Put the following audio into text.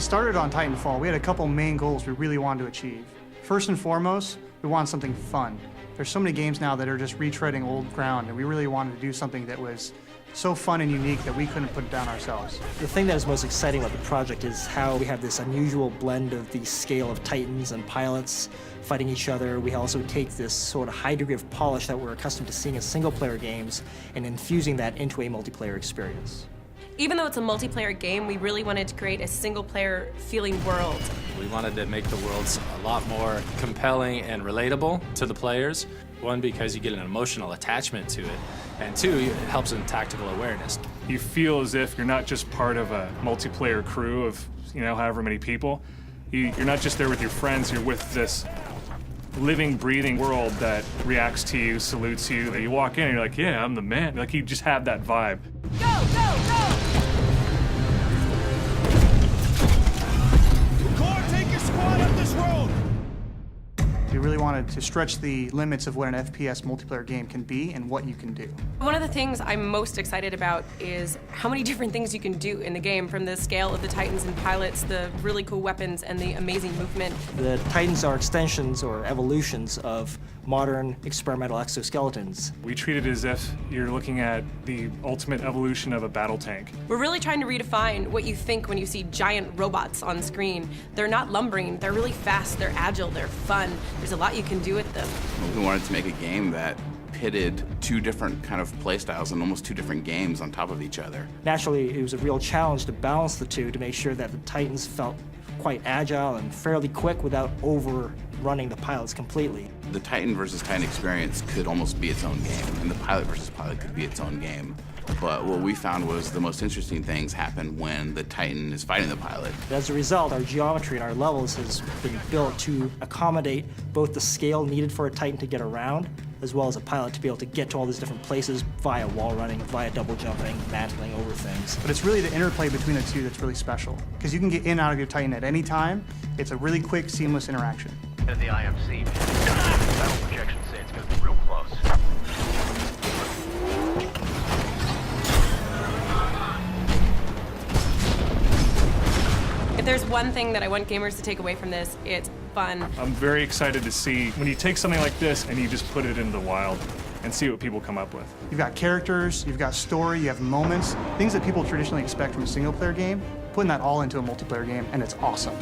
started on Titanfall, we had a couple main goals we really wanted to achieve. First and foremost, we wanted something fun. There's so many games now that are just retreading old ground, and we really wanted to do something that was so fun and unique that we couldn't put it down ourselves. The thing that is most exciting about the project is how we have this unusual blend of the scale of titans and pilots fighting each other. We also take this sort of high degree of polish that we're accustomed to seeing in single-player games and infusing that into a multiplayer experience. Even though it's a multiplayer game, we really wanted to create a single-player feeling world. We wanted to make the worlds a lot more compelling and relatable to the players. One, because you get an emotional attachment to it, and two, it helps in tactical awareness. You feel as if you're not just part of a multiplayer crew of, however many people. You're not just there with your friends, you're with this living, breathing world that reacts to you, salutes you. That you walk in and you're like, yeah, I'm the man. Like, you just have that vibe. Go, go, go! Core, take your squad up this road! We really wanted to stretch the limits of what an FPS multiplayer game can be and what you can do. One of the things I'm most excited about is how many different things you can do in the game, from the scale of the Titans and pilots, the really cool weapons, and the amazing movement. The Titans are extensions or evolutions of modern experimental exoskeletons. We treat it as if you're looking at the ultimate evolution of a battle tank. We're really trying to redefine what you think when you see giant robots on screen. They're not lumbering, they're really fast, they're agile, they're fun. There's a lot you can do with them. We wanted to make a game that pitted two different kind of play styles and almost two different games on top of each other. Naturally, it was a real challenge to balance the two to make sure that the Titans felt quite agile and fairly quick without overrunning the pilots completely. The Titan versus Titan experience could almost be its own game, and the pilot versus pilot could be its own game. But what we found was the most interesting things happen when the Titan is fighting the pilot. As a result, our geometry and our levels has been built to accommodate both the scale needed for a Titan to get around, as well as a pilot to be able to get to all these different places via wall running, via double jumping, mantling over things. But it's really the interplay between the two that's really special, because you can get in and out of your Titan at any time. It's a really quick, seamless interaction. At the IMC, battle projections say it's going to be real close. If there's one thing that I want gamers to take away from this, it's fun. I'm very excited to see when you take something like this and you just put it into the wild and see what people come up with. You've got characters, you've got story, you have moments, things that people traditionally expect from a single-player game, putting that all into a multiplayer game, and it's awesome.